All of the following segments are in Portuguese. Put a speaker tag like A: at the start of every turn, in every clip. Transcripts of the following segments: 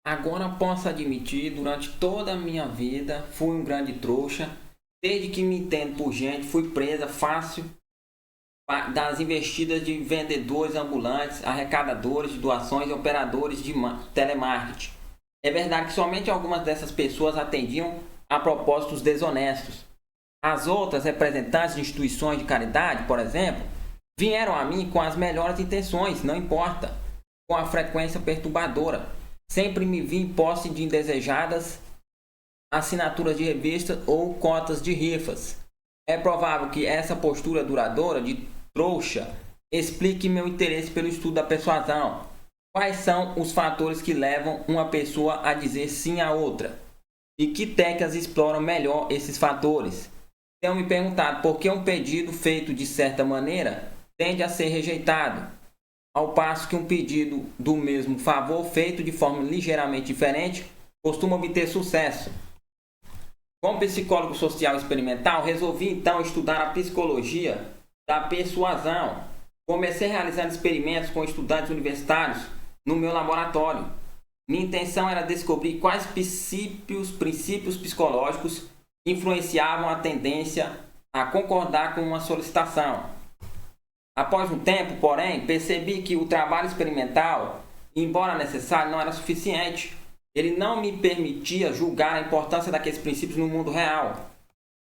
A: Agora posso admitir, durante toda a minha vida, fui um grande trouxa. Desde que me entendo por gente, fui presa fácil das investidas de vendedores ambulantes, arrecadadores de doações e operadores de telemarketing. É verdade que somente algumas dessas pessoas atendiam a propósitos desonestos. As outras, representantes de instituições de caridade, por exemplo, vieram a mim com as melhores intenções, não importa, com a frequência perturbadora. Sempre me vi em posse de indesejadas assinaturas de revistas ou cotas de rifas. É provável que essa postura duradoura de trouxa explique meu interesse pelo estudo da persuasão. Quais são os fatores que levam uma pessoa a dizer sim a outra? E que técnicas exploram melhor esses fatores? Tenho me perguntado por que um pedido feito de certa maneira tende a ser rejeitado, ao passo que um pedido do mesmo favor feito de forma ligeiramente diferente costuma obter sucesso. Como psicólogo social experimental, resolvi então estudar a psicologia da persuasão. Comecei realizando experimentos com estudantes universitários no meu laboratório. Minha intenção era descobrir quais princípios psicológicos influenciavam a tendência a concordar com uma solicitação. Após um tempo, porém, percebi que o trabalho experimental, embora necessário, não era suficiente. Ele não me permitia julgar a importância daqueles princípios no mundo real.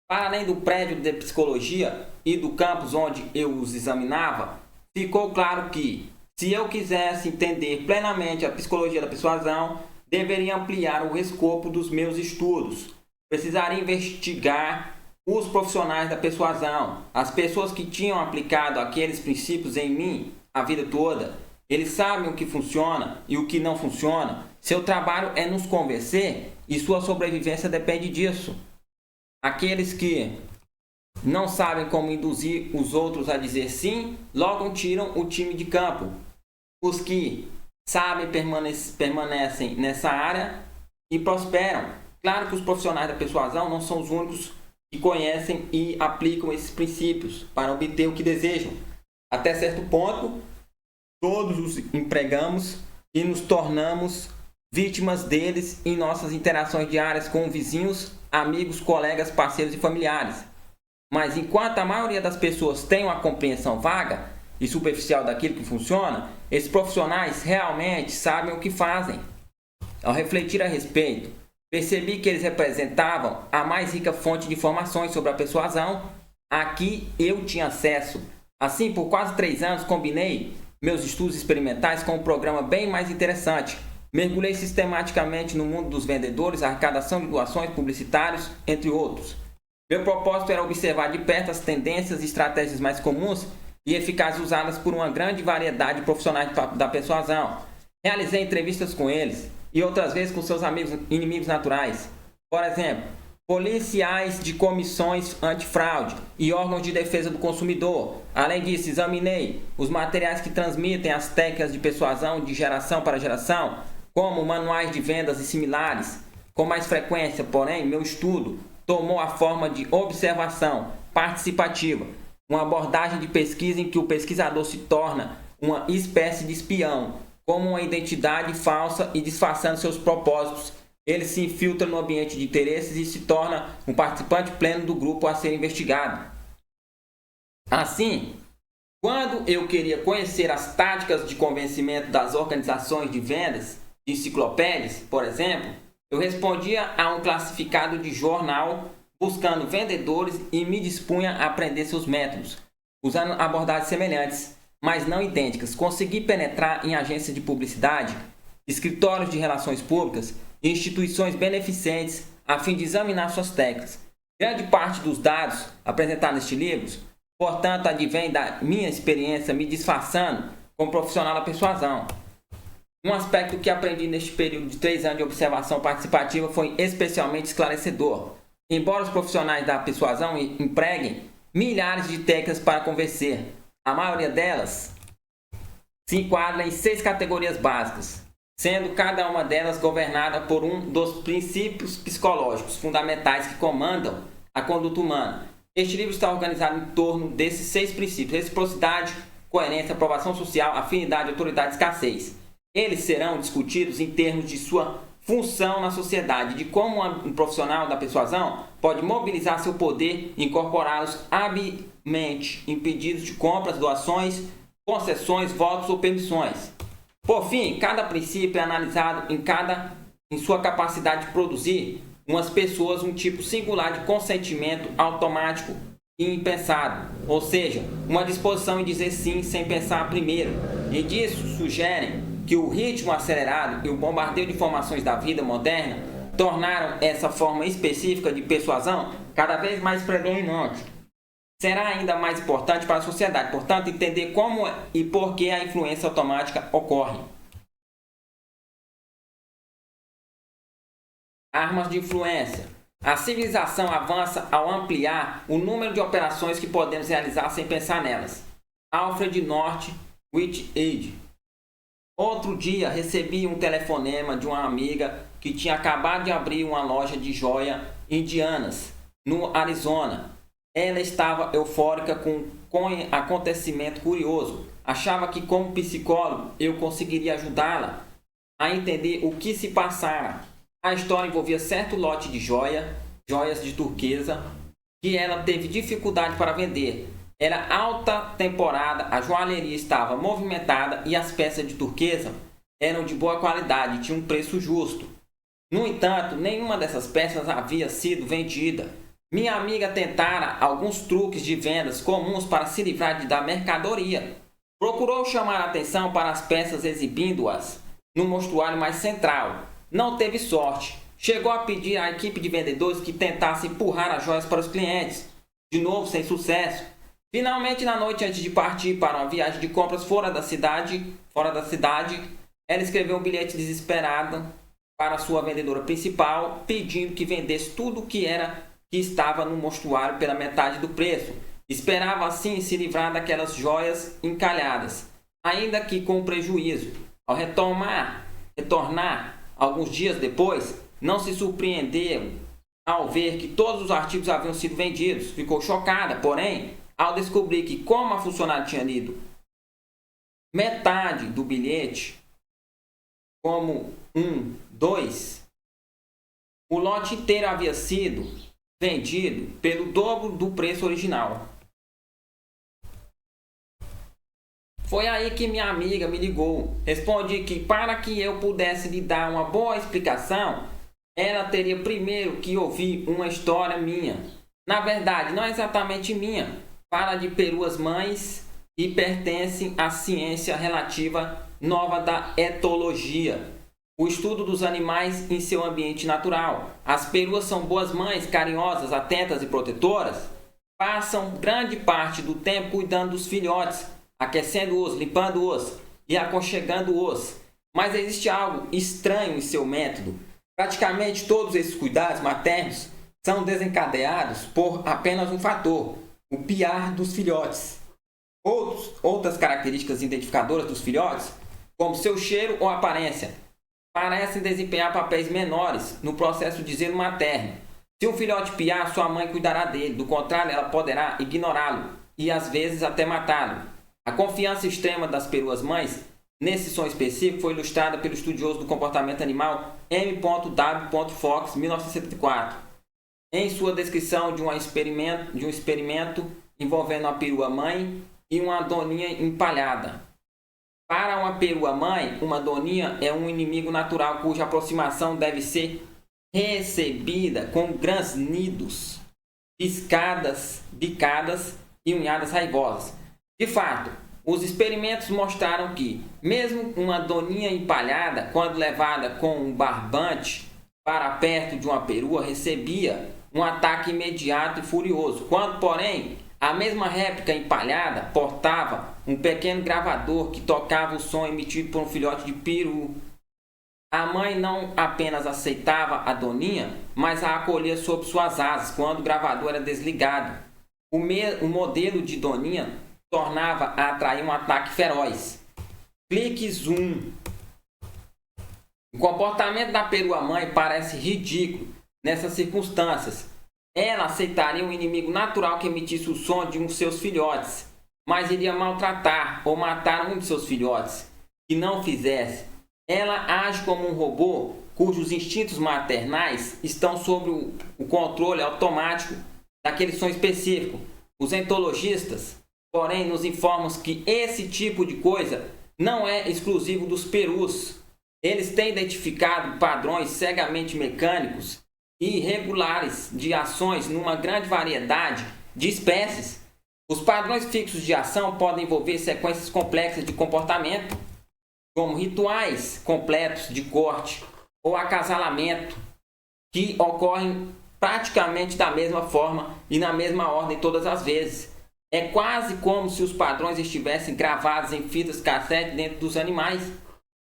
A: Para além do prédio de psicologia e do campus onde eu os examinava, ficou claro que, se eu quisesse entender plenamente a psicologia da persuasão, deveria ampliar o escopo dos meus estudos. Precisaria investigar os profissionais da persuasão, as pessoas que tinham aplicado aqueles princípios em mim a vida toda. Eles sabem o que funciona e o que não funciona. Seu trabalho é nos convencer e sua sobrevivência depende disso. Aqueles que não sabem como induzir os outros a dizer sim, logo tiram o time de campo. Os que sabem permanecem nessa área e prosperam. Claro que os profissionais da persuasão não são os únicos que conhecem e aplicam esses princípios para obter o que desejam. Até certo ponto, todos os empregamos e nos tornamos vítimas deles em nossas interações diárias com vizinhos, amigos, colegas, parceiros e familiares. Mas enquanto a maioria das pessoas tem uma compreensão vaga e superficial daquilo que funciona, esses profissionais realmente sabem o que fazem. Ao refletir a respeito, percebi que eles representavam a mais rica fonte de informações sobre a persuasão a que eu tinha acesso. Assim, por quase 3 anos, combinei meus estudos experimentais com um programa bem mais interessante. Mergulhei sistematicamente no mundo dos vendedores, arrecadação de doações, publicitários, entre outros. Meu propósito era observar de perto as tendências e estratégias mais comuns e eficazes usadas por uma grande variedade de profissionais da persuasão. Realizei entrevistas com eles e outras vezes com seus amigos inimigos naturais. Por exemplo, policiais de comissões antifraude e órgãos de defesa do consumidor. Além disso, examinei os materiais que transmitem as técnicas de persuasão de geração para geração, como manuais de vendas e similares. Com mais frequência, porém, meu estudo tomou a forma de observação participativa, uma abordagem de pesquisa em que o pesquisador se torna uma espécie de espião, como uma identidade falsa e disfarçando seus propósitos. Ele se infiltra no ambiente de interesses e se torna um participante pleno do grupo a ser investigado. Assim, quando eu queria conhecer as táticas de convencimento das organizações de vendas, de enciclopédias, por exemplo, eu respondia a um classificado de jornal buscando vendedores e me dispunha a aprender seus métodos, usando abordagens semelhantes, mas não idênticas. Consegui penetrar em agências de publicidade, escritórios de relações públicas e instituições beneficentes a fim de examinar suas técnicas. Grande parte dos dados apresentados neste livro, portanto, advém da minha experiência me disfarçando como profissional da persuasão. Um aspecto que aprendi neste período de 3 anos de observação participativa foi especialmente esclarecedor. Embora os profissionais da persuasão empreguem milhares de técnicas para convencer, a maioria delas se enquadra em 6 categorias básicas, sendo cada uma delas governada por um dos princípios psicológicos fundamentais que comandam a conduta humana. Este livro está organizado em torno desses 6 princípios: reciprocidade, coerência, aprovação social, afinidade, autoridade e escassez. Eles serão discutidos em termos de sua função na sociedade, de como um profissional da persuasão pode mobilizar seu poder e incorporá-los habilmente em pedidos de compras, doações, concessões, votos ou permissões. Por fim, cada princípio é analisado em sua capacidade de produzir umas pessoas um tipo singular de consentimento automático e impensado, ou seja, uma disposição em dizer sim sem pensar primeiro, e disso sugerem que o ritmo acelerado e o bombardeio de informações da vida moderna tornaram essa forma específica de persuasão cada vez mais predominante. Será ainda mais importante para a sociedade, portanto, entender como e por que a influência automática ocorre. Armas de influência. A civilização avança ao ampliar o número de operações que podemos realizar sem pensar nelas. Alfred North Whitehead. Outro dia recebi um telefonema de uma amiga que tinha acabado de abrir uma loja de joia indianas no Arizona. Ela estava eufórica com acontecimento curioso. Achava que, como psicólogo, eu conseguiria ajudá-la a entender o que se passara. A história envolvia certo lote de joias de turquesa, que ela teve dificuldade para vender. Era alta temporada, a joalheria estava movimentada e as peças de turquesa eram de boa qualidade e tinham um preço justo. No entanto, nenhuma dessas peças havia sido vendida. Minha amiga tentara alguns truques de vendas comuns para se livrar da mercadoria. Procurou chamar a atenção para as peças exibindo-as no mostruário mais central. Não teve sorte. Chegou a pedir à equipe de vendedores que tentasse empurrar as joias para os clientes. De novo, sem sucesso. Finalmente, na noite antes de partir para uma viagem de compras fora da cidade, ela escreveu um bilhete desesperado para sua vendedora principal, pedindo que vendesse tudo o que estava no mostruário pela metade do preço. Esperava assim se livrar daquelas joias encalhadas, ainda que com prejuízo. Ao retornar alguns dias depois, não se surpreendeu ao ver que todos os artigos haviam sido vendidos. Ficou chocada, porém, ao descobrir que, como a funcionária tinha lido metade do bilhete, como 2, o lote inteiro havia sido vendido pelo dobro do preço original. Foi aí que minha amiga me ligou. Respondi que para que eu pudesse lhe dar uma boa explicação, ela teria primeiro que ouvir uma história minha. Na verdade, não é exatamente minha. Fala de peruas mães e pertence à ciência relativa nova da etologia, o estudo dos animais em seu ambiente natural. As peruas são boas mães, carinhosas, atentas e protetoras. Passam grande parte do tempo cuidando dos filhotes, aquecendo-os, limpando-os e aconchegando-os. Mas existe algo estranho em seu método. Praticamente todos esses cuidados maternos são desencadeados por apenas um fator: o piar dos filhotes. Outras características identificadoras dos filhotes, como seu cheiro ou aparência, parecem desempenhar papéis menores no processo de zelo materno. Se um filhote piar, sua mãe cuidará dele. Do contrário, ela poderá ignorá-lo e às vezes até matá-lo. A confiança extrema das peruas mães nesse som específico foi ilustrada pelo estudioso do comportamento animal M.W. Fox, 1974, em sua descrição de um experimento envolvendo uma perua mãe e uma doninha empalhada. Para uma perua mãe, uma doninha é um inimigo natural cuja aproximação deve ser recebida com grasnidos, bicadas e unhadas raivosas. De fato, os experimentos mostraram que, mesmo uma doninha empalhada, quando levada com um barbante para perto de uma perua, recebia um ataque imediato e furioso. Quando, porém, a mesma réplica empalhada portava um pequeno gravador que tocava o som emitido por um filhote de peru, a mãe não apenas aceitava a doninha, mas a acolhia sob suas asas quando o gravador era desligado. O modelo de doninha tornava a atrair um ataque feroz. Clique zoom. O comportamento da perua mãe parece ridículo nessas circunstâncias. Ela aceitaria um inimigo natural que emitisse o som de um de seus filhotes, mas iria maltratar ou matar um de seus filhotes que não fizesse. Ela age como um robô cujos instintos maternais estão sob o controle automático daquele som específico. Os etologistas, porém, nos informam que esse tipo de coisa não é exclusivo dos perus. Eles têm identificado padrões cegamente mecânicos e irregulares de ações numa grande variedade de espécies. Os padrões fixos de ação podem envolver sequências complexas de comportamento, como rituais completos de corte ou acasalamento, que ocorrem praticamente da mesma forma e na mesma ordem todas as vezes. É quase como se os padrões estivessem gravados em fitas cassete dentro dos animais.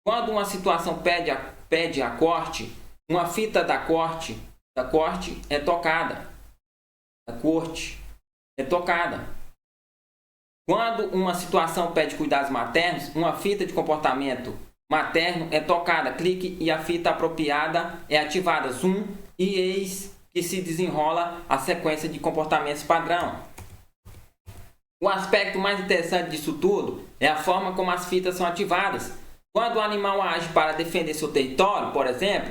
A: Quando uma situação pede a corte, uma fita da corte é tocada. A corte é tocada. Quando uma situação pede cuidados maternos, uma fita de comportamento materno é tocada. Clique e a fita apropriada é ativada. Zoom e eis que se desenrola a sequência de comportamentos padrão. O aspecto mais interessante disso tudo é a forma como as fitas são ativadas. Quando o animal age para defender seu território, por exemplo,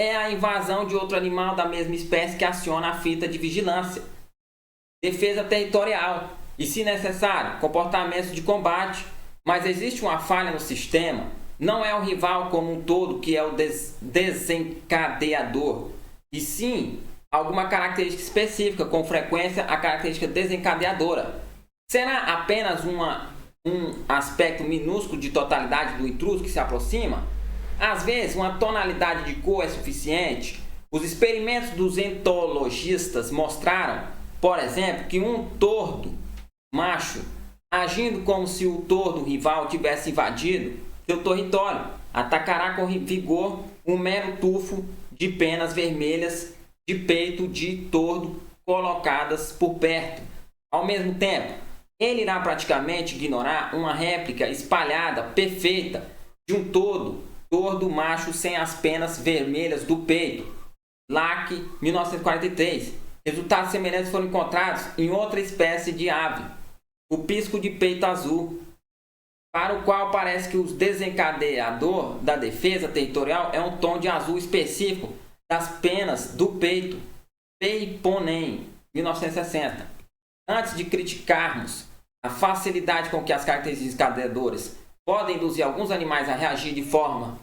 A: é a invasão de outro animal da mesma espécie que aciona a fita de vigilância. Defesa territorial e, se necessário, comportamentos de combate. Mas existe uma falha no sistema. Não é o rival como um todo que é o desencadeador, e sim alguma característica específica, com frequência a característica desencadeadora. Será apenas um aspecto minúsculo de totalidade do intruso que se aproxima? Às vezes, uma tonalidade de cor é suficiente. Os experimentos dos etologistas mostraram, por exemplo, que um tordo macho, agindo como se o tordo rival tivesse invadido seu território, atacará com vigor um mero tufo de penas vermelhas de peito de tordo colocadas por perto. Ao mesmo tempo, ele irá praticamente ignorar uma réplica espalhada, perfeita, de um tordo macho sem as penas vermelhas do peito. Lack, 1943. Resultados semelhantes foram encontrados em outra espécie de ave, o pisco de peito azul, para o qual parece que o desencadeador da defesa territorial é um tom de azul específico das penas do peito. Peiponen, 1960. Antes de criticarmos a facilidade com que as características desencadeadoras podem induzir alguns animais a reagir de forma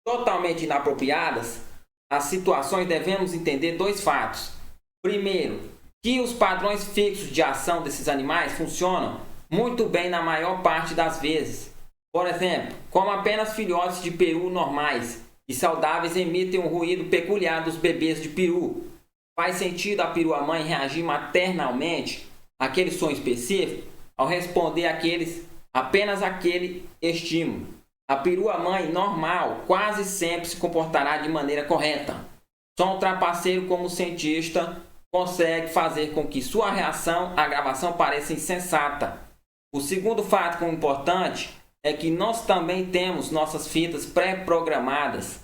A: totalmente inapropriadas às situações, devemos entender dois fatos. Primeiro, que os padrões fixos de ação desses animais funcionam muito bem na maior parte das vezes. Por exemplo, como apenas filhotes de peru normais e saudáveis emitem um ruído peculiar dos bebês de peru. Faz sentido a perua-mãe reagir maternalmente àquele som específico ao responder apenas aquele estímulo. A perua-mãe normal quase sempre se comportará de maneira correta. Só um trapaceiro como cientista consegue fazer com que sua reação à gravação pareça insensata. O segundo fato importante é que nós também temos nossas fitas pré-programadas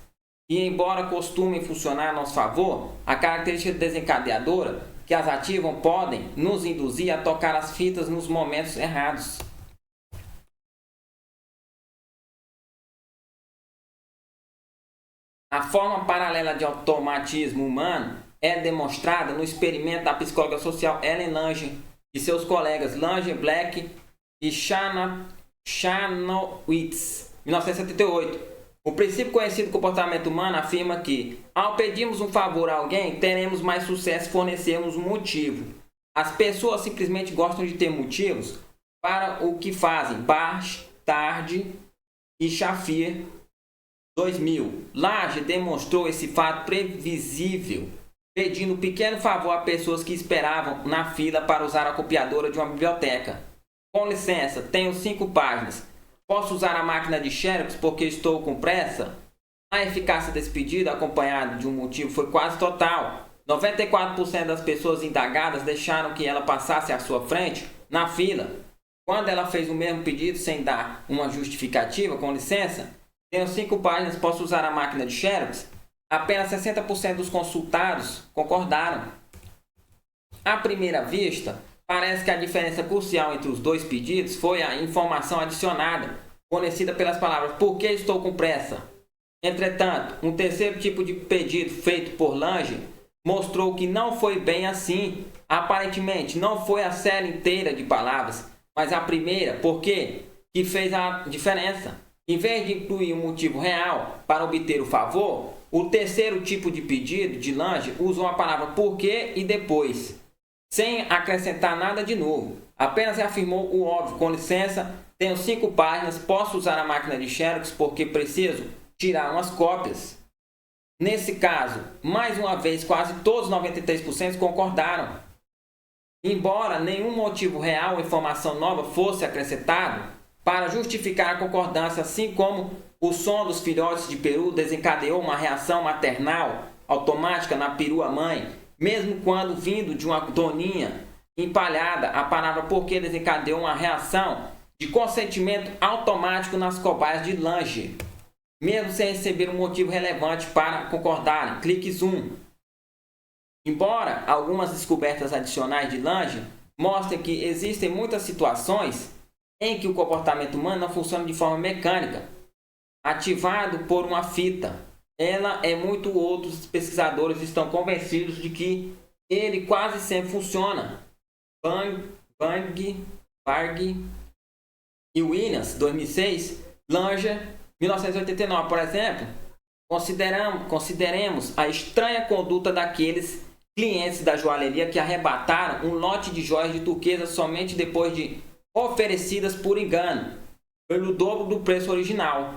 A: e, embora costumem funcionar a nosso favor, a característica desencadeadora que as ativam podem nos induzir a tocar as fitas nos momentos errados. A forma paralela de automatismo humano é demonstrada no experimento da psicóloga social Ellen Langer e seus colegas Langer, Black e Chanowitz, 1978. O princípio conhecido do comportamento humano afirma que, ao pedirmos um favor a alguém, teremos mais sucesso se fornecermos um motivo. As pessoas simplesmente gostam de ter motivos para o que fazem. Bart, Tarde e Shafir, 2000. Langer demonstrou esse fato previsível, pedindo um pequeno favor a pessoas que esperavam na fila para usar a copiadora de uma biblioteca. Com licença, tenho 5 páginas. Posso usar a máquina de xerox porque estou com pressa? A eficácia desse pedido, acompanhado de um motivo, foi quase total. 94% das pessoas indagadas deixaram que ela passasse à sua frente na fila. Quando ela fez o mesmo pedido sem dar uma justificativa, com licença, tenho 5 páginas, posso usar a máquina de xerox? Apenas 60% dos consultados concordaram. À primeira vista, parece que a diferença crucial entre os dois pedidos foi a informação adicionada, fornecida pelas palavras "por que estou com pressa?" Entretanto, um terceiro tipo de pedido feito por Lange mostrou que não foi bem assim. Aparentemente, não foi a série inteira de palavras, mas a primeira, porque que fez a diferença. Em vez de incluir um motivo real para obter o favor, o terceiro tipo de pedido de Lange usou a palavra porque e depois, sem acrescentar nada de novo. Apenas afirmou o óbvio: com licença, tenho 5 páginas, posso usar a máquina de Xerox porque preciso tirar umas cópias. Nesse caso, mais uma vez, quase todos os 93% concordaram. Embora nenhum motivo real ou informação nova fosse acrescentado para justificar a concordância, assim como o som dos filhotes de peru desencadeou uma reação maternal automática na perua-mãe, mesmo quando vindo de uma doninha empalhada, a palavra porque desencadeou uma reação de consentimento automático nas cobaias de Lange, mesmo sem receber um motivo relevante para concordarem. Clique zoom. Embora algumas descobertas adicionais de Lange mostrem que existem muitas situações em que o comportamento humano não funciona de forma mecânica, ativado por uma fita, outros pesquisadores estão convencidos de que ele quase sempre funciona. Varg e Williams, 2006, Lange, 1989, por exemplo. Consideremos a estranha conduta daqueles clientes da joalheria que arrebataram um lote de joias de turquesa somente depois de oferecidas por engano, pelo dobro do preço original.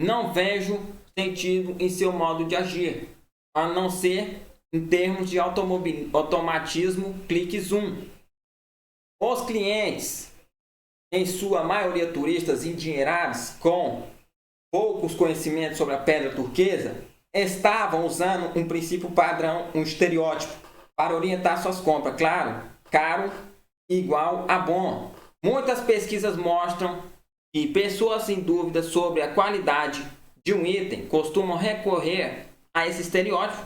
A: Não vejo sentido em seu modo de agir, a não ser em termos de automatismo. Clique zoom. Os clientes, em sua maioria turistas endinheirados com poucos conhecimentos sobre a pedra turquesa, estavam usando um princípio padrão, um estereótipo, para orientar suas compras. Claro, caro igual a bom. Muitas pesquisas mostram que pessoas em dúvida sobre a qualidade de um item costumam recorrer a esse estereótipo.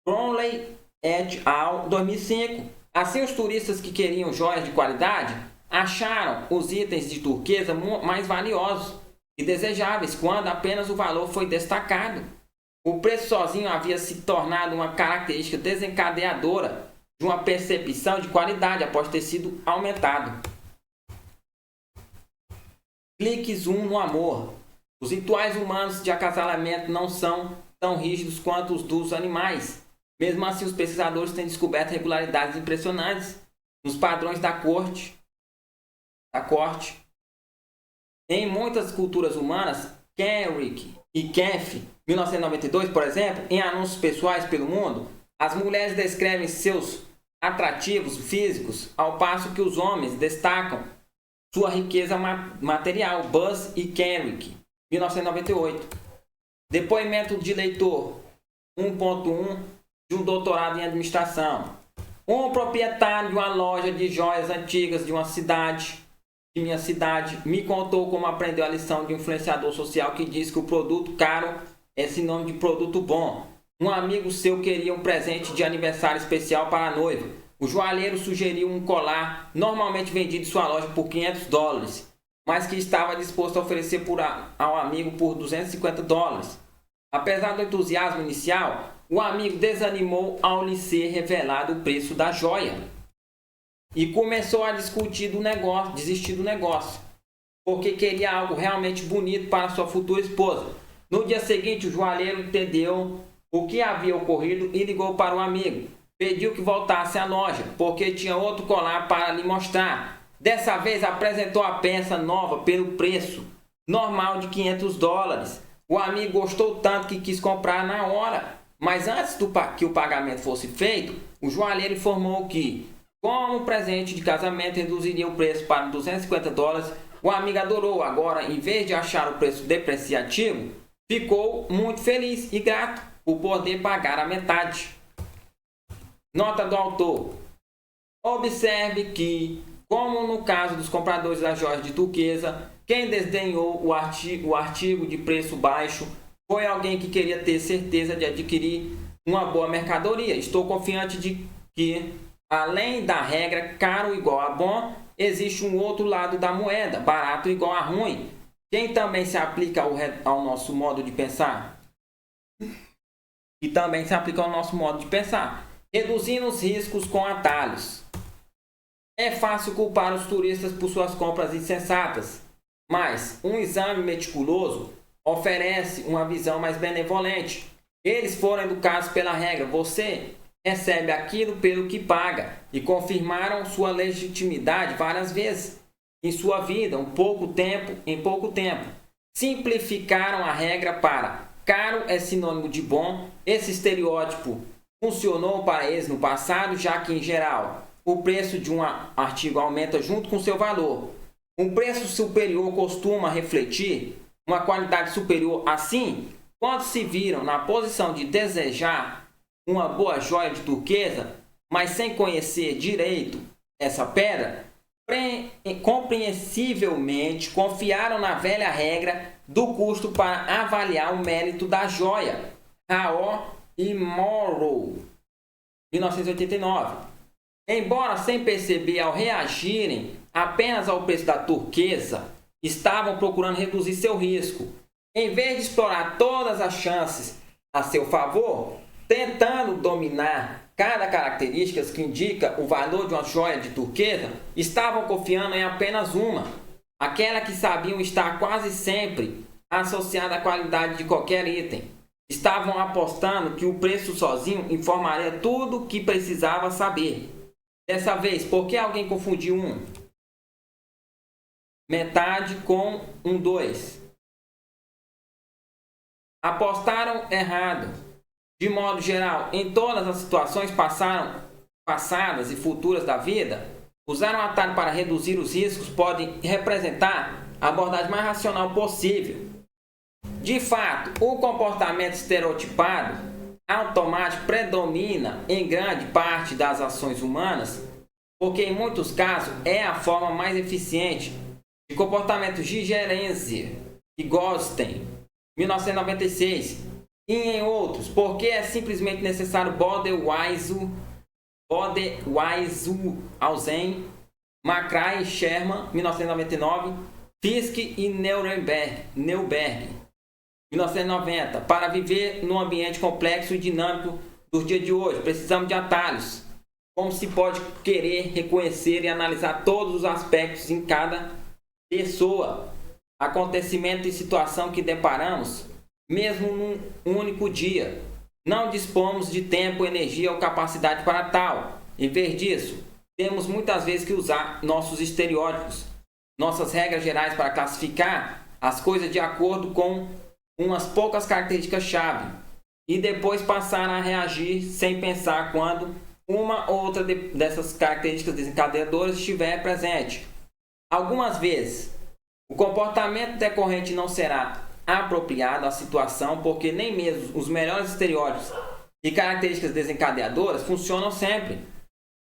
A: Crowley et al. 2005. Assim, os turistas que queriam joias de qualidade acharam os itens de turquesa mais valiosos e desejáveis quando apenas o valor foi destacado. O preço sozinho havia se tornado uma característica desencadeadora de uma percepção de qualidade após ter sido aumentado. Clique zoom no amor. Os rituais humanos de acasalamento não são tão rígidos quanto os dos animais. Mesmo assim, os pesquisadores têm descoberto regularidades impressionantes nos padrões da corte. Em muitas culturas humanas, Kenrick e Kempf, 1992, por exemplo, em anúncios pessoais pelo mundo, as mulheres descrevem seus atrativos físicos, ao passo que os homens destacam sua riqueza material. Buzz e Kenrick, 1998. Depoimento de leitor 1.1 de um doutorado em administração. Um proprietário de uma loja de joias antigas de minha cidade, me contou como aprendeu a lição de um influenciador social que diz que o produto caro é sinônimo de produto bom. Um amigo seu queria um presente de aniversário especial para a noiva. O joalheiro sugeriu um colar normalmente vendido em sua loja por $500, mas que estava disposto a oferecer ao amigo por $250. Apesar do entusiasmo inicial, o amigo desanimou ao lhe ser revelado o preço da joia e começou a desistir do negócio, porque queria algo realmente bonito para sua futura esposa. No dia seguinte, o joalheiro entendeu o que havia ocorrido e ligou para o amigo. Pediu que voltasse à loja, porque tinha outro colar para lhe mostrar. Dessa vez apresentou a peça nova pelo preço normal de $500. O amigo gostou tanto que quis comprar na hora. Mas antes que o pagamento fosse feito, o joalheiro informou que, como presente de casamento, reduziria o preço para $250. O amigo adorou. Agora, em vez de achar o preço depreciativo, ficou muito feliz e grato por poder pagar a metade. Nota do autor. Observe que, como no caso dos compradores das joias de turquesa, quem desdenhou o artigo de preço baixo foi alguém que queria ter certeza de adquirir uma boa mercadoria. Estou confiante de que, além da regra caro igual a bom, existe um outro lado da moeda, barato igual a ruim, Quem também se aplica ao nosso modo de pensar? E também se aplica ao nosso modo de pensar. Reduzindo os riscos com atalhos. É fácil culpar os turistas por suas compras insensatas, mas um exame meticuloso oferece uma visão mais benevolente. Eles foram educados pela regra: você recebe aquilo pelo que paga, e confirmaram sua legitimidade várias vezes em sua vida, em pouco tempo. Simplificaram a regra para caro é sinônimo de bom. Esse estereótipo funcionou para eles no passado, já que, em geral, o preço de um artigo aumenta junto com seu valor. Um preço superior costuma refletir uma qualidade superior. Assim, quando se viram na posição de desejar uma boa joia de turquesa, mas sem conhecer direito essa pedra, compreensivelmente confiaram na velha regra do custo para avaliar o mérito da joia. Raor e Morrow, 1989. Embora sem perceber, ao reagirem apenas ao preço da turquesa, estavam procurando reduzir seu risco. Em vez de explorar todas as chances a seu favor, tentando dominar cada característica que indica o valor de uma joia de turquesa, estavam confiando em apenas uma, aquela que sabiam estar quase sempre associada à qualidade de qualquer item. Estavam apostando que o preço sozinho informaria tudo o que precisava saber. Dessa vez, por que alguém confundiu metade com 2? Apostaram errado. De modo geral, em todas as situações passadas e futuras da vida, usar um atalho para reduzir os riscos pode representar a abordagem mais racional possível. De fato, o comportamento estereotipado automático predomina em grande parte das ações humanas, porque em muitos casos é a forma mais eficiente de comportamento. Gigerenzer e Goldstein, 1996. E em outros, porque é simplesmente necessário Ausen, McCrae e Sherman, 1999, Fisk e Neuberg, 1990. Para viver num ambiente complexo e dinâmico dos dias de hoje, precisamos de atalhos. Como se pode querer reconhecer e analisar todos os aspectos em cada pessoa, acontecimento e situação que deparamos, mesmo num único dia. Não dispomos de tempo, energia ou capacidade para tal. Em vez disso, temos muitas vezes que usar nossos estereótipos, nossas regras gerais para classificar as coisas de acordo com umas poucas características-chave e depois passar a reagir sem pensar quando uma ou outra dessas características desencadeadoras estiver presente. Algumas vezes, o comportamento decorrente não será apropriado à situação, porque nem mesmo os melhores estereótipos e características desencadeadoras funcionam sempre.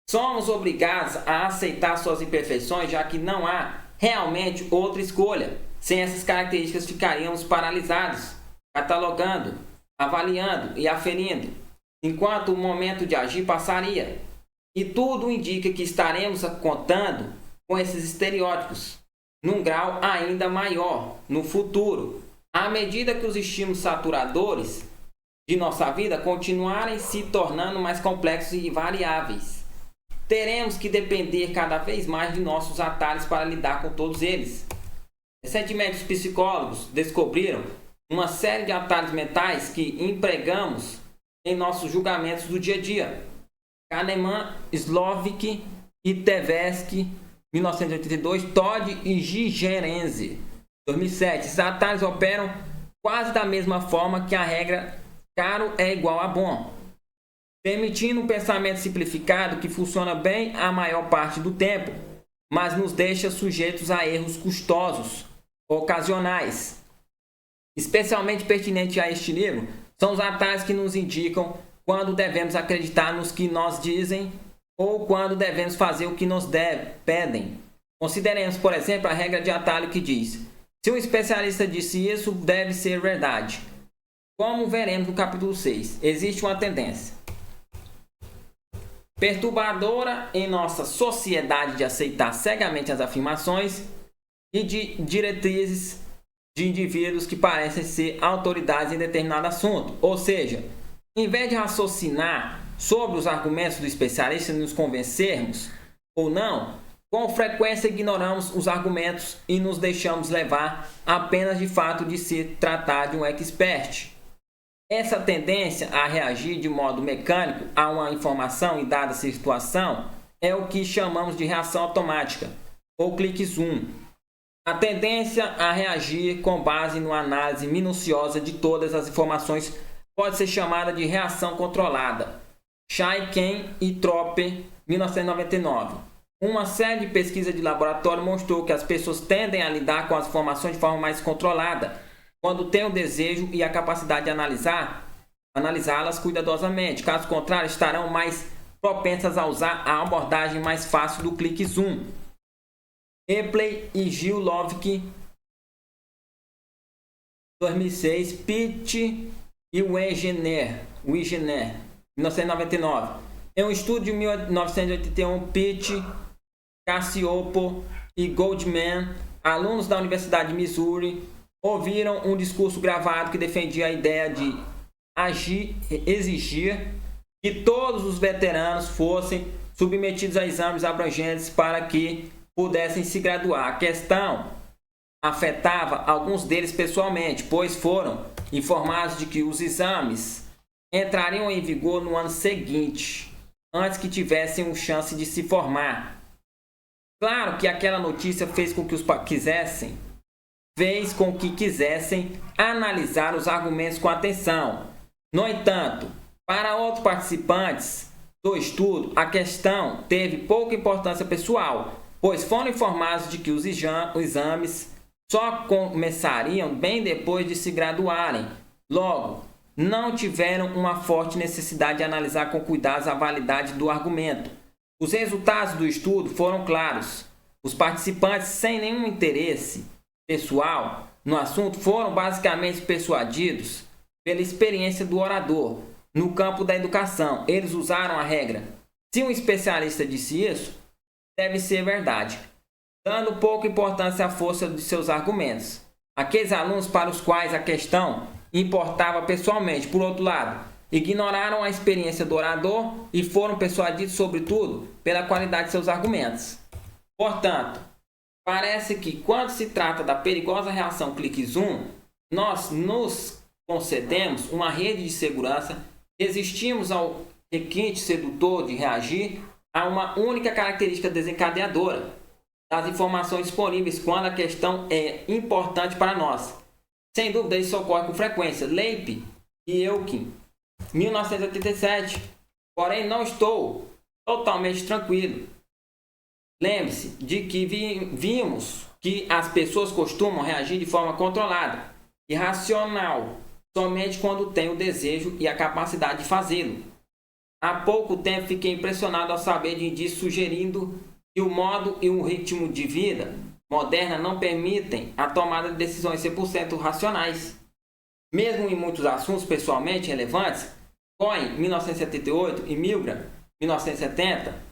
A: Somos obrigados a aceitar suas imperfeições, já que não há realmente outra escolha. Sem essas características, ficaríamos paralisados, catalogando, avaliando e aferindo, enquanto o momento de agir passaria. E tudo indica que estaremos contando com esses estereótipos num grau ainda maior no futuro, à medida que os estímulos saturadores de nossa vida continuarem se tornando mais complexos e variáveis. Teremos que depender cada vez mais de nossos atalhos para lidar com todos eles. Recentemente, os psicólogos descobriram uma série de atalhos mentais que empregamos em nossos julgamentos do dia a dia. Kahneman, Slovic e Tversky, 1982, Todd e Gigerenzer, 2007. Esses atalhos operam quase da mesma forma que a regra caro é igual a bom, permitindo um pensamento simplificado que funciona bem a maior parte do tempo, mas nos deixa sujeitos a erros custosos, ocasionais. Especialmente pertinente a este livro são os atalhos que nos indicam quando devemos acreditar nos que nos dizem ou quando devemos fazer o que nos pedem. Consideremos, por exemplo, a regra de atalho que diz: se um especialista disse isso, deve ser verdade. Como veremos no capítulo 6, existe uma tendência perturbadora em nossa sociedade de aceitar cegamente as afirmações e de diretrizes de indivíduos que parecem ser autoridades em determinado assunto. Ou seja, em vez de raciocinar sobre os argumentos do especialista e nos convencermos ou não, com frequência ignoramos os argumentos e nos deixamos levar apenas de fato de se tratar de um expert. Essa tendência a reagir de modo mecânico a uma informação em dada situação é o que chamamos de reação automática, ou clique zoom. A tendência a reagir com base numa análise minuciosa de todas as informações pode ser chamada de reação controlada. Chaiken e Trope, 1999. Uma série de pesquisas de laboratório mostrou que as pessoas tendem a lidar com as informações de forma mais controlada, quando têm o desejo e a capacidade de analisá-las cuidadosamente. Caso contrário, estarão mais propensas a usar a abordagem mais fácil do clique zoom. Epley e Gil Lovick, 2006, Pitt e Wegener, 1999. Em um estudo de 1981, Pitt, Cassiopo e Goldman, alunos da Universidade de Missouri, ouviram um discurso gravado que defendia a ideia de exigir que todos os veteranos fossem submetidos a exames abrangentes para que pudessem se graduar. A questão afetava alguns deles pessoalmente, pois foram informados de que os exames entrariam em vigor no ano seguinte, antes que tivessem uma chance de se formar. Claro que aquela notícia fez com que quisessem analisar os argumentos com atenção. No entanto, para outros participantes do estudo, a questão teve pouca importância pessoal, pois foram informados de que os exames só começariam bem depois de se graduarem. Logo, não tiveram uma forte necessidade de analisar com cuidado a validade do argumento. Os resultados do estudo foram claros. Os participantes, sem nenhum interesse pessoal no assunto, foram basicamente persuadidos pela experiência do orador no campo da educação. Eles usaram a regra: se um especialista disse isso, deve ser verdade, dando pouca importância à força de seus argumentos. Aqueles alunos para os quais a questão importava pessoalmente, por outro lado, ignoraram a experiência do orador e foram persuadidos, sobretudo, pela qualidade de seus argumentos. Portanto, parece que quando se trata da perigosa reação clique zoom, nós nos concedemos uma rede de segurança, resistimos ao requinte sedutor de reagir a uma única característica desencadeadora das informações disponíveis quando a questão é importante para nós. Sem dúvida, isso ocorre com frequência. Leip e Elkin, 1987. Porém, não estou totalmente tranquilo. Lembre-se de que vimos que as pessoas costumam reagir de forma controlada e racional somente quando têm o desejo e a capacidade de fazê-lo. Há pouco tempo fiquei impressionado ao saber de indícios sugerindo que o modo e o ritmo de vida moderna não permitem a tomada de decisões 100% racionais. Mesmo em muitos assuntos pessoalmente relevantes, Cohen, 1978, e Milgram, 1970,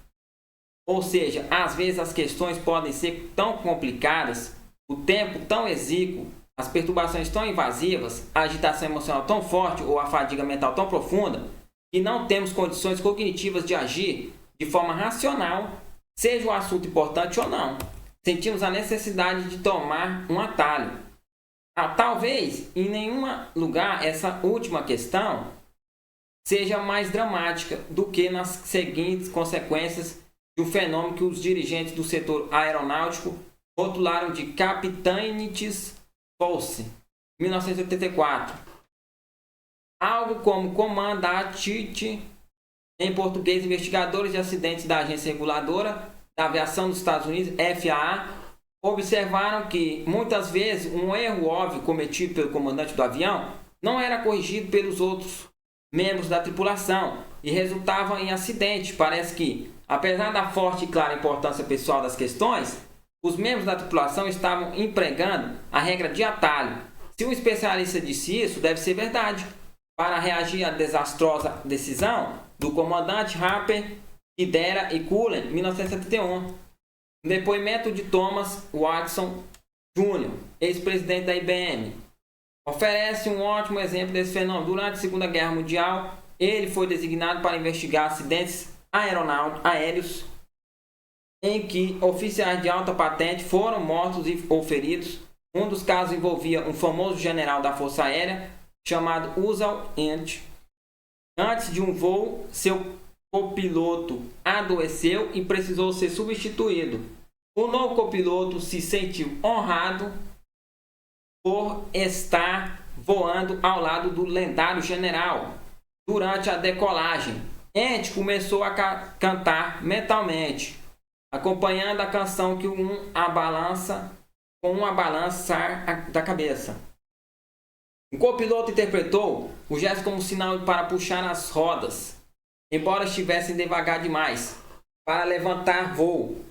A: ou seja, às vezes as questões podem ser tão complicadas, o tempo tão exíguo, as perturbações tão invasivas, a agitação emocional tão forte ou a fadiga mental tão profunda, que não temos condições cognitivas de agir de forma racional, seja o assunto importante ou não. Sentimos a necessidade de tomar um atalho. Talvez em nenhum lugar essa última questão seja mais dramática do que nas seguintes consequências de um fenômeno que os dirigentes do setor aeronáutico rotularam de Capitane's Pulse, 1984. Algo como Commandantite, em português, investigadores de acidentes da Agência Reguladora da Aviação dos Estados Unidos, FAA, observaram que muitas vezes um erro óbvio cometido pelo comandante do avião não era corrigido pelos outros membros da tripulação e resultava em acidente. Parece que, apesar da forte e clara importância pessoal das questões, os membros da tripulação estavam empregando a regra de atalho. Se um especialista disse isso, deve ser verdade, para reagir à desastrosa decisão do comandante Harper, Hidera e Cullen, 1971. No depoimento de Thomas Watson, Júnior, ex-presidente da IBM, oferece um ótimo exemplo desse fenômeno. Durante a Segunda Guerra Mundial, ele foi designado para investigar acidentes aéreos em que oficiais de alta patente foram mortos ou feridos. Um dos casos envolvia um famoso general da Força Aérea chamado Uzzell Ent. Antes de um voo, seu copiloto adoeceu e precisou ser substituído. O novo copiloto se sentiu honrado por estar voando ao lado do lendário general. Durante a decolagem, Ent começou a cantar mentalmente, acompanhando a canção com um balançar da cabeça. O copiloto interpretou o gesto como sinal para puxar as rodas, embora estivessem devagar demais, para levantar voo.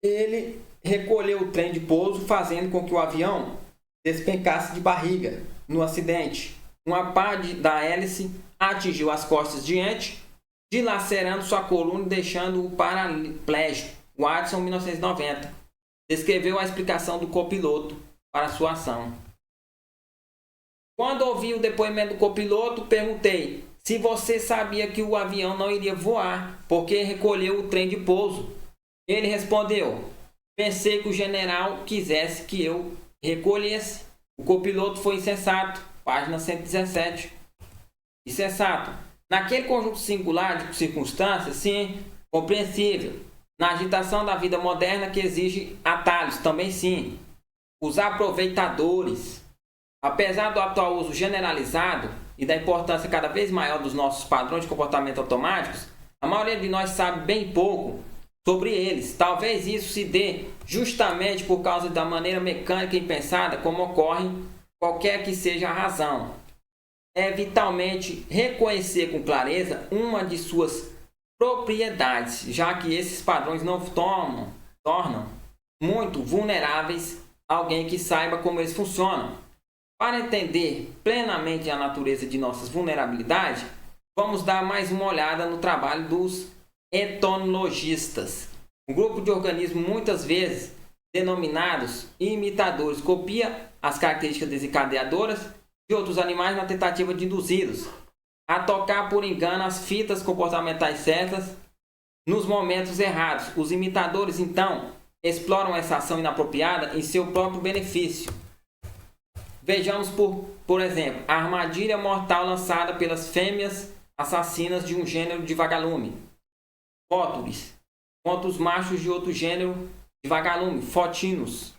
A: Ele recolheu o trem de pouso, fazendo com que o avião despencasse de barriga. No acidente, uma pá da hélice atingiu as costas de Ent, dilacerando sua coluna e deixando-o paraplégico. Watson, 1990, descreveu a explicação do copiloto para sua ação. Quando ouvi o depoimento do copiloto, perguntei se você sabia que o avião não iria voar, porque recolheu o trem de pouso. Ele respondeu: pensei que o general quisesse que eu recolhesse. O copiloto foi insensato. Página 117. Insensato. Naquele conjunto singular de circunstâncias, sim, compreensível. Na agitação da vida moderna que exige atalhos, também sim. Os aproveitadores. Apesar do atual uso generalizado e da importância cada vez maior dos nossos padrões de comportamento automáticos, a maioria de nós sabe bem pouco sobre eles. Talvez isso se dê justamente por causa da maneira mecânica e impensada como ocorre, qualquer que seja a razão. É vitalmente reconhecer com clareza uma de suas propriedades, já que esses padrões não tornam muito vulneráveis alguém que saiba como eles funcionam. Para entender plenamente a natureza de nossas vulnerabilidades, vamos dar mais uma olhada no trabalho dos etnologistas. Um grupo de organismos muitas vezes denominados imitadores copia as características desencadeadoras de outros animais na tentativa de induzi-los a tocar por engano as fitas comportamentais certas nos momentos errados. Os imitadores, então, exploram essa ação inapropriada em seu próprio benefício. Vejamos, por exemplo, a armadilha mortal lançada pelas fêmeas assassinas de um gênero de vagalume, Fóturis, contra os machos de outro gênero de vagalume, Fótinos.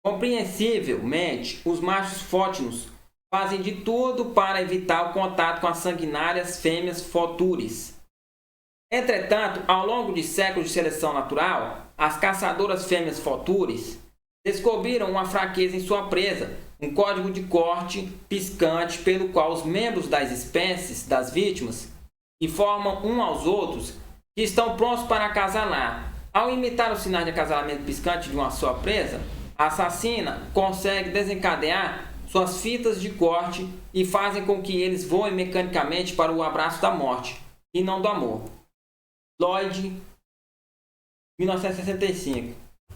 A: Compreensivelmente, os machos Fótinos fazem de tudo para evitar o contato com as sanguinárias fêmeas Fóturis. Entretanto, ao longo de séculos de seleção natural, as caçadoras fêmeas Fóturis descobriram uma fraqueza em sua presa, um código de corte piscante pelo qual os membros das espécies das vítimas informam uns aos outros que estão prontos para acasalar. Ao imitar o sinal de acasalamento piscante de uma sua presa, a assassina consegue desencadear suas fitas de corte e fazem com que eles voem mecanicamente para o abraço da morte e não do amor. Lloyd, 1965.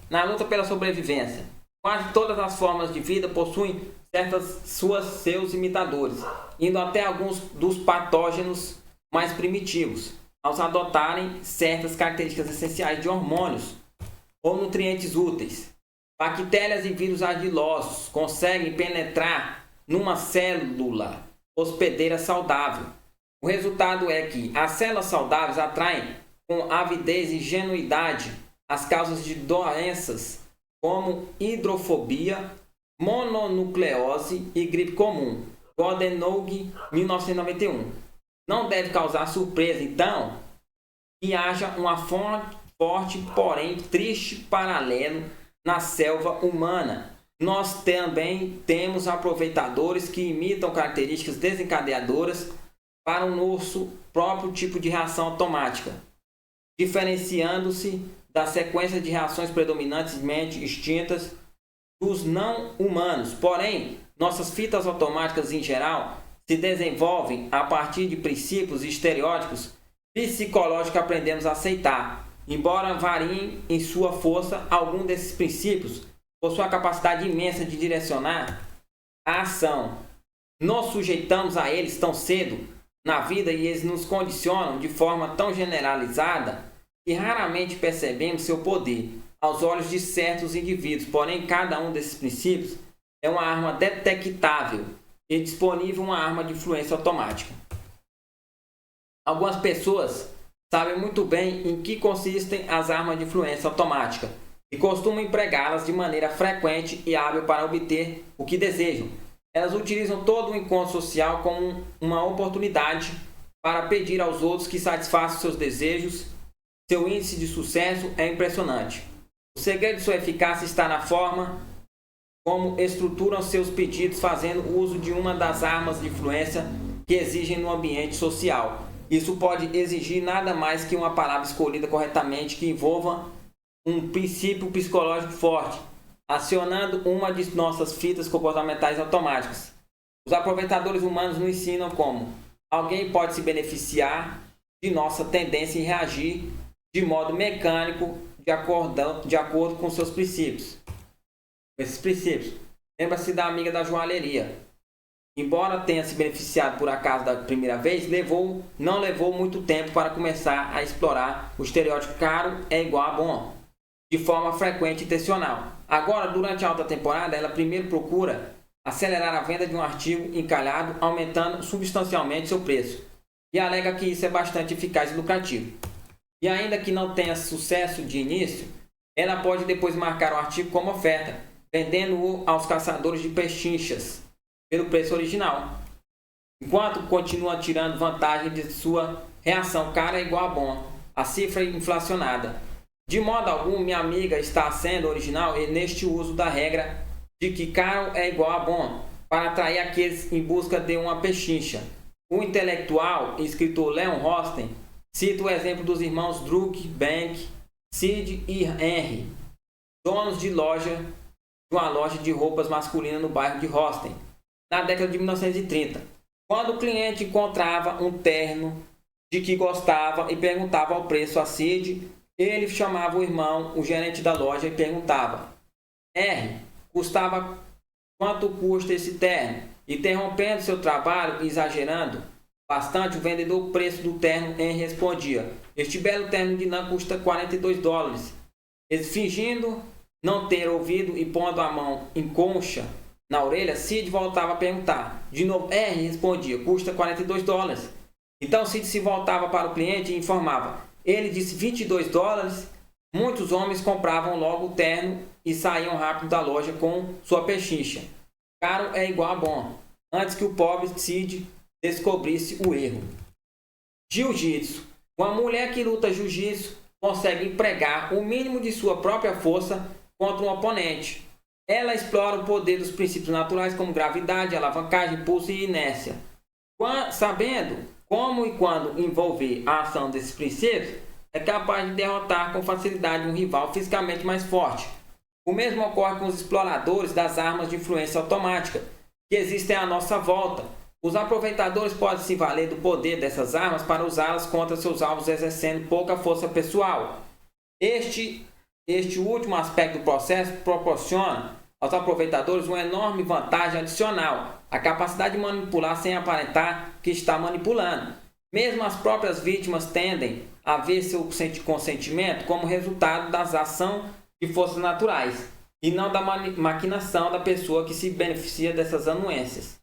A: Na luta pela sobrevivência, quase todas as formas de vida possuem seus imitadores, indo até alguns dos patógenos mais primitivos, ao adotarem certas características essenciais de hormônios ou nutrientes úteis. Bactérias e vírus ardilosos conseguem penetrar numa célula hospedeira saudável. O resultado é que as células saudáveis atraem com avidez e ingenuidade as causas de doenças como hidrofobia, mononucleose e gripe comum. Godenougne, 1991. Não deve causar surpresa, então, que haja uma forte, porém triste paralelo na selva humana. Nós também temos aproveitadores que imitam características desencadeadoras para o nosso próprio tipo de reação automática, diferenciando-se da sequência de reações predominantemente extintas dos não humanos. Porém, nossas fitas automáticas em geral se desenvolvem a partir de princípios e estereótipos psicológicos que aprendemos a aceitar. Embora variem em sua força, alguns desses princípios possui a capacidade imensa de direcionar a ação. Nos sujeitamos a eles tão cedo na vida e eles nos condicionam de forma tão generalizada que raramente percebemos seu poder aos olhos de certos indivíduos. Porém, cada um desses princípios é uma arma detectável e disponível uma arma de influência automática. Algumas pessoas sabem muito bem em que consistem as armas de influência automática e costumam empregá-las de maneira frequente e hábil para obter o que desejam. Elas utilizam todo o encontro social como uma oportunidade para pedir aos outros que satisfaçam seus desejos. Seu índice de sucesso é impressionante. O segredo de sua eficácia está na forma como estruturam seus pedidos, fazendo uso de uma das armas de influência que exigem no ambiente social. Isso pode exigir nada mais que uma palavra escolhida corretamente que envolva um princípio psicológico forte, acionando uma de nossas fitas comportamentais automáticas. Os aproveitadores humanos nos ensinam como alguém pode se beneficiar de nossa tendência em reagir de modo mecânico de acordo com seus princípios. Esses princípios. Lembra-se da amiga da joalheria. Embora tenha se beneficiado por acaso da primeira vez, não levou muito tempo para começar a explorar o estereótipo caro é igual a bom, de forma frequente e intencional. Agora, durante a alta temporada, ela primeiro procura acelerar a venda de um artigo encalhado, aumentando substancialmente seu preço, e alega que isso é bastante eficaz e lucrativo. E ainda que não tenha sucesso de início, ela pode depois marcar o artigo como oferta, vendendo-o aos caçadores de pechinchas pelo preço original, enquanto continua tirando vantagem de sua reação cara é igual a bom, a cifra inflacionada. De modo algum, minha amiga está sendo original neste uso da regra de que caro é igual a bom, para atrair aqueles em busca de uma pechincha. O intelectual e escritor Leon Rosten cita o exemplo dos irmãos Druk, Bank, Sid e Henry, donos de uma loja de roupas masculinas no bairro de Rosten, na década de 1930. Quando o cliente encontrava um terno de que gostava e perguntava o preço a Sid, ele chamava o irmão, o gerente da loja, e perguntava: R, custava quanto custa esse terno? Interrompendo seu trabalho e exagerando bastante, o vendedor, o preço do terno, Henry respondia: este belo terno de lã custa $42. Ele, fingindo não ter ouvido e pondo a mão em concha na orelha, Sid voltava a perguntar. De novo, R respondia: custa $42. Então Sid se voltava para o cliente e informava: ele disse $22. Muitos homens compravam logo o terno e saíam rápido da loja com sua pechincha. Caro é igual a bom, antes que o pobre Sid descobrisse o erro. Jiu-jitsu. Uma mulher que luta jiu-jitsu consegue empregar o mínimo de sua própria força contra um oponente. Ela explora o poder dos princípios naturais como gravidade, alavancagem, impulso e inércia. Sabendo como e quando envolver a ação desses princípios, é capaz de derrotar com facilidade um rival fisicamente mais forte. O mesmo ocorre com os exploradores das armas de influência automática, que existem à nossa volta. Os aproveitadores podem se valer do poder dessas armas para usá-las contra seus alvos, exercendo pouca força pessoal. Este último aspecto do processo proporciona aos aproveitadores uma enorme vantagem adicional: a capacidade de manipular sem aparentar que está manipulando. Mesmo as próprias vítimas tendem a ver seu consentimento como resultado da ação de forças naturais e não da maquinação da pessoa que se beneficia dessas anuências.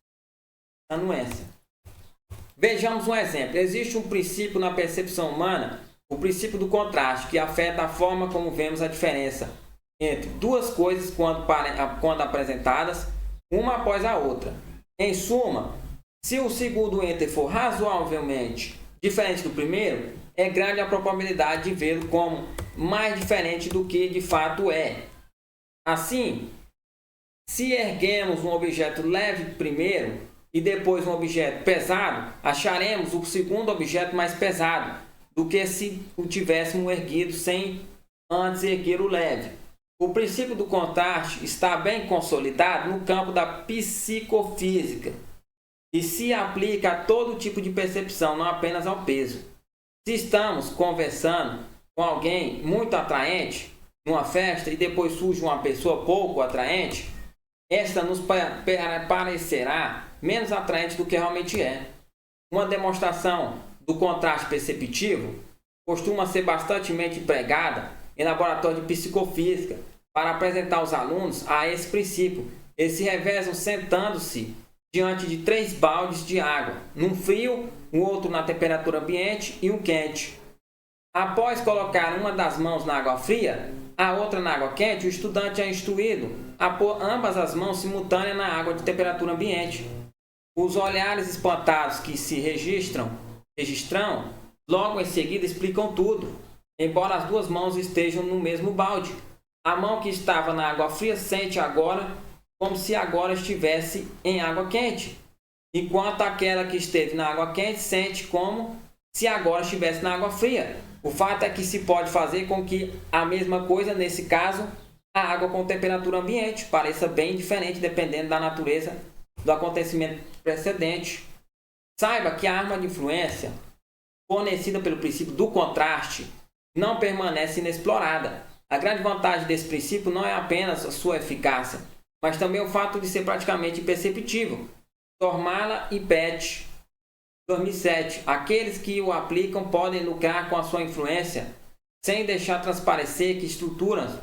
A: Vejamos um exemplo. Existe um princípio na percepção humana, o princípio do contraste, que afeta a forma como vemos a diferença entre duas coisas quando apresentadas, uma após a outra. Em suma, se o segundo ente for razoavelmente diferente do primeiro, é grande a probabilidade de vê-lo como mais diferente do que de fato é. Assim, se erguemos um objeto leve primeiro e depois um objeto pesado, acharemos o segundo objeto mais pesado do que se o tivéssemos erguido sem antes erguer o leve. O princípio do contraste está bem consolidado no campo da psicofísica e se aplica a todo tipo de percepção, não apenas ao peso. Se estamos conversando com alguém muito atraente, numa festa e depois surge uma pessoa pouco atraente, esta nos parecerá menos atraente do que realmente é. Uma demonstração do contraste perceptivo costuma ser bastante empregada em laboratório de psicofísica para apresentar aos alunos a esse princípio. Eles se revezam sentando-se diante de 3 baldes de água, num frio, um outro na temperatura ambiente e um quente. Após colocar uma das mãos na água fria, a outra na água quente, o estudante é instruído a pôr ambas as mãos simultâneas na água de temperatura ambiente. Os olhares espantados que se registram, logo em seguida explicam tudo, embora as 2 mãos estejam no mesmo balde. A mão que estava na água fria sente agora como se agora estivesse em água quente, enquanto aquela que esteve na água quente sente como se agora estivesse na água fria. O fato é que se pode fazer com que a mesma coisa, nesse caso, a água com temperatura ambiente, pareça bem diferente dependendo da natureza do acontecimento precedente. Saiba que a arma de influência, fornecida pelo princípio do contraste, não permanece inexplorada. A grande vantagem desse princípio não é apenas a sua eficácia, mas também o fato de ser praticamente imperceptível. Tormala e Pett, 2007. Aqueles que o aplicam podem lucrar com a sua influência, sem deixar transparecer que estruturarão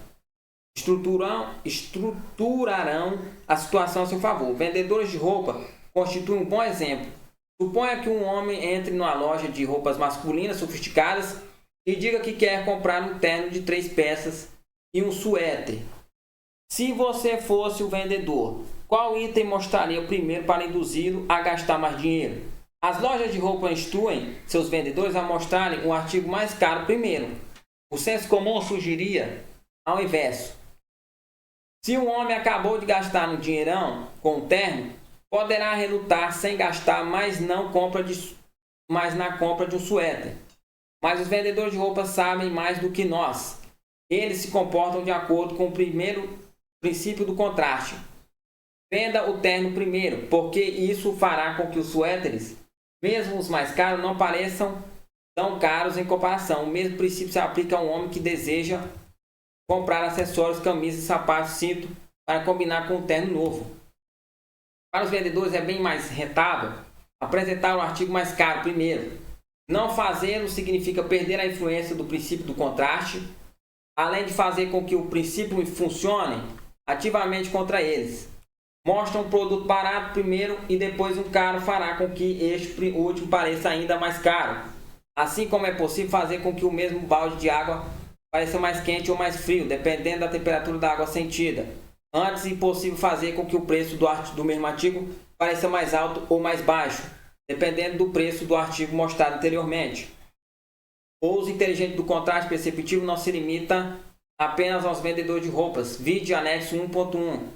A: a situação a seu favor. Vendedores de roupa constituem um bom exemplo. Suponha que um homem entre numa loja de roupas masculinas sofisticadas e diga que quer comprar um terno de 3 peças e um suéter. Se você fosse o vendedor, qual item mostraria primeiro para induzi-lo a gastar mais dinheiro? As lojas de roupa instruem seus vendedores a mostrarem o artigo mais caro primeiro. O senso comum sugeriria ao inverso. Se um homem acabou de gastar um dinheirão com um terno, poderá relutar sem gastar, mas na compra de um suéter. Mas os vendedores de roupa sabem mais do que nós. Eles se comportam de acordo com o primeiro princípio do contraste. Venda o terno primeiro, porque isso fará com que os suéteres, mesmo os mais caros, não pareçam tão caros em comparação. O mesmo princípio se aplica a um homem que deseja comprar acessórios, camisas, sapatos, cinto para combinar com um terno novo. Para os vendedores é bem mais rentável apresentar o artigo mais caro primeiro. Não fazê-lo significa perder a influência do princípio do contraste, além de fazer com que o princípio funcione ativamente contra eles. Mostra um produto barato primeiro e depois um caro fará com que este último pareça ainda mais caro. Assim como é possível fazer com que o mesmo balde de água pareça mais quente ou mais frio, dependendo da temperatura da água sentida. Antes, impossível fazer com que o preço do mesmo artigo pareça mais alto ou mais baixo, dependendo do preço do artigo mostrado anteriormente. O uso inteligente do contraste perceptivo não se limita apenas aos vendedores de roupas. Vide anexo 1.1.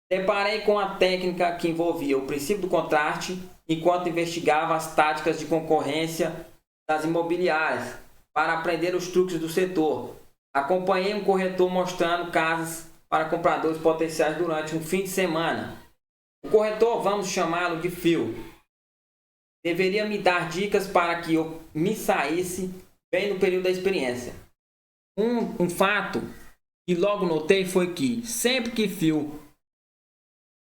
A: Deparei com a técnica que envolvia o princípio do contraste enquanto investigava as táticas de concorrência das imobiliárias para aprender os truques do setor. Acompanhei um corretor mostrando casas para compradores potenciais durante um fim de semana. O corretor, vamos chamá-lo de Phil, deveria me dar dicas para que eu me saísse bem no período da experiência. Um fato que logo notei foi que sempre que Phil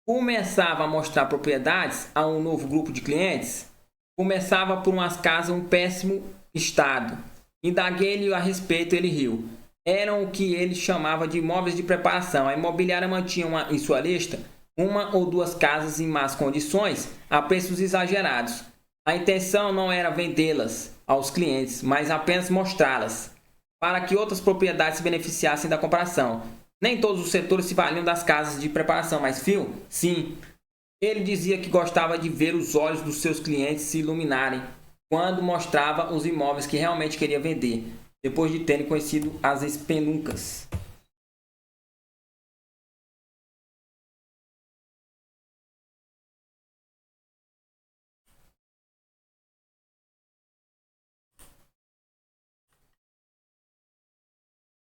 A: começava a mostrar propriedades a um novo grupo de clientes, começava por umas casas em péssimo estado. Indaguei-lhe a respeito, ele riu. Eram o que ele chamava de imóveis de preparação. A imobiliária mantinha em sua lista 1 ou 2 casas em más condições a preços exagerados. A intenção não era vendê-las aos clientes, mas apenas mostrá-las, para que outras propriedades se beneficiassem da comparação. Nem todos os setores se valiam das casas de preparação, mas Phil, sim. Ele dizia que gostava de ver os olhos dos seus clientes se iluminarem quando mostrava os imóveis que realmente queria vender, depois de terem conhecido as espeluncas.